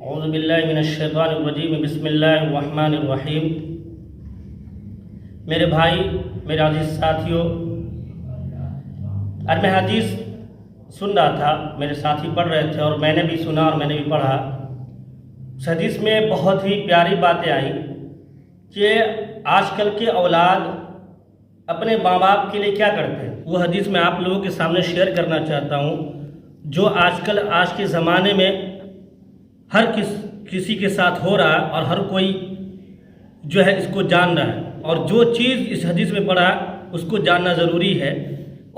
اعوذ باللہ من الشیطان الرجیم، بسم اللہ الرحمن الرحیم۔ میرے بھائی، میرے عزیز ساتھیوں، آج میں حدیث سن رہا تھا، میرے ساتھی پڑھ رہے تھے اور میں نے بھی سنا اور میں نے بھی پڑھا۔ اس حدیث میں بہت ہی پیاری باتیں آئیں کہ آج کل کے اولاد اپنے ماں باپ کے لیے کیا کرتے ہیں۔ وہ حدیث میں آپ لوگوں کے سامنے شیئر کرنا چاہتا ہوں، جو آج کے زمانے میں ہر کسی کے ساتھ ہو رہا ہے اور ہر کوئی جو ہے اس کو جان رہا ہے، اور جو چیز اس حدیث میں پڑھا اس کو جاننا ضروری ہے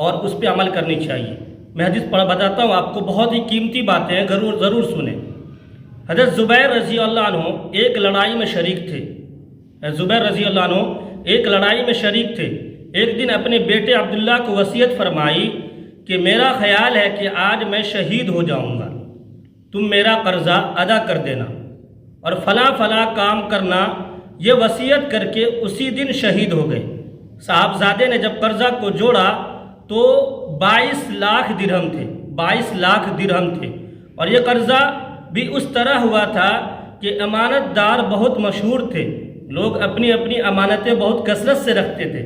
اور اس پہ عمل کرنی چاہیے۔ میں حدیث بتاتا ہوں آپ کو، بہت ہی قیمتی باتیں ہیں، ضرور سنیں۔ حضرت زبیر رضی اللہ عنہ ایک لڑائی میں شریک تھے۔ زبیر رضی اللہ عنہ ایک لڑائی میں شریک تھے۔ ایک دن اپنے بیٹے عبداللہ کو وصیت فرمائی کہ میرا خیال ہے کہ آج میں شہید ہو جاؤں گا، تم میرا قرضہ ادا کر دینا اور فلاں کام کرنا۔ یہ وصیت کر کے اسی دن شہید ہو گئے۔ صاحبزادے نے جب قرضہ کو جوڑا تو 22 لاکھ درہم تھے، 22 لاکھ درہم تھے، اور یہ قرضہ بھی اس طرح ہوا تھا کہ امانت دار بہت مشہور تھے، لوگ اپنی امانتیں بہت کثرت سے رکھتے تھے۔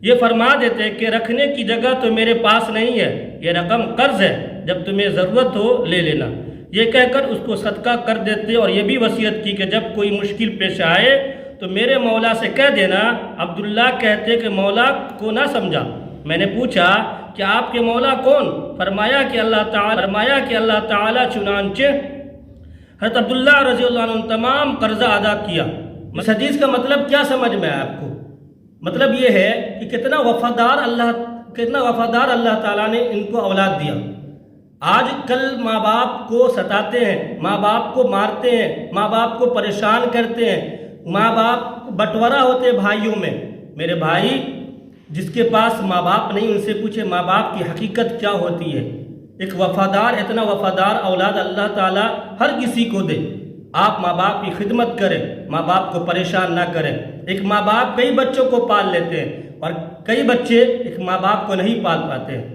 یہ فرما دیتے کہ رکھنے کی جگہ تو میرے پاس نہیں ہے، یہ رقم قرض ہے، جب تمہیں ضرورت ہو لے لینا۔ یہ کہہ کر اس کو صدقہ کر دیتے اور یہ بھی وصیت کی کہ جب کوئی مشکل پیش آئے تو میرے مولا سے کہہ دینا۔ عبداللہ کہتے کہ مولا کو نہ سمجھا۔ میں نے پوچھا کہ آپ کے مولا کون؟ فرمایا کہ اللہ تعالی۔ چنانچہ حضرت عبداللہ رضی اللہ عنہ تمام قرضہ ادا کیا۔ اس حدیث کا مطلب کیا سمجھ میں آیا آپ کو؟ مطلب یہ ہے کہ کتنا وفادار اللہ تعالیٰ نے ان کو اولاد دیا۔ آج کل ماں باپ کو ستاتے ہیں، ماں باپ کو مارتے ہیں، ماں باپ کو پریشان کرتے ہیں، ماں باپ بٹورا ہوتے ہیں بھائیوں میں۔ میرے بھائی، جس کے پاس ماں باپ نہیں ان سے پوچھے ماں باپ کی حقیقت کیا ہوتی ہے۔ ایک اتنا وفادار اولاد اللہ تعالیٰ ہر کسی کو دے۔ آپ ماں باپ کی خدمت کریں، ماں باپ کو پریشان نہ کریں۔ ایک ماں باپ کئی بچوں کو پال لیتے ہیں اور کئی بچے ایک ماں باپ کو نہیں پال پاتے ہیں۔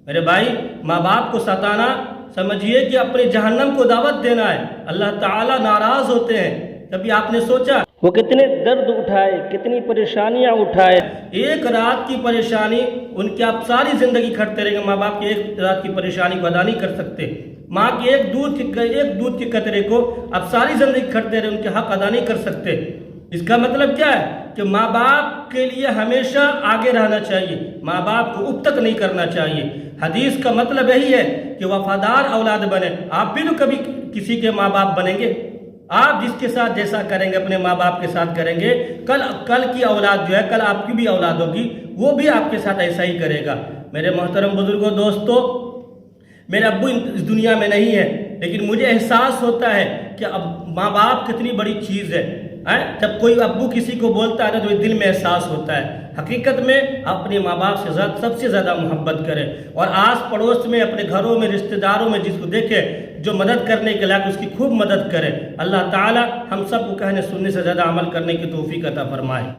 میرے بھائی، ماں باپ کو ستانا سمجھیے کہ اپنے جہنم کو دعوت دینا ہے۔ اللہ تعالیٰ ناراض ہوتے ہیں۔ کبھی آپ نے سوچا وہ کتنے درد اٹھائے، کتنی پریشانیاں اٹھائے؟ ایک رات کی پریشانی ان کی آپ ساری زندگی کھٹتے رہیں گے۔ ماں باپ کی ایک رات کی پریشانی کو ادا نہیں کر سکتے۔ ماں کی ایک دودھ کے قطرے کو آپ ساری زندگی کھٹتے رہیں، ان کے حق ادا نہیں کر سکتے۔ اس کا مطلب کیا ہے کہ ماں باپ کے لیے ہمیشہ آگے رہنا چاہیے، ماں باپ کو اب تک نہیں کرنا چاہیے۔ حدیث کا مطلب یہی ہے کہ وفادار اولاد بنے۔ آپ بھی تو کبھی کسی کے ماں باپ بنیں گے۔ آپ جس کے ساتھ جیسا کریں گے اپنے ماں باپ کے ساتھ کریں گے، کل کی اولاد جو ہے، کل آپ کی بھی اولاد ہوگی، وہ بھی آپ کے ساتھ ایسا ہی کرے گا۔ میرے محترم بزرگوں، دوستو، میرے ابو اس دنیا میں نہیں ہے، لیکن مجھے احساس ہوتا ہے کہ اب ماں باپ کتنی بڑی چیز ہے۔ جب کوئی ابو کسی کو بولتا ہے نا تو دل میں احساس ہوتا ہے۔ حقیقت میں اپنے ماں باپ سے سب سے زیادہ محبت کریں، اور آس پڑوس میں، اپنے گھروں میں، رشتہ داروں میں جس کو دیکھے جو مدد کرنے کے لائق اس کی خوب مدد کرے۔ اللہ تعالی ہم سب کو کہنے سننے سے زیادہ عمل کرنے کی توفیق عطا فرمائے۔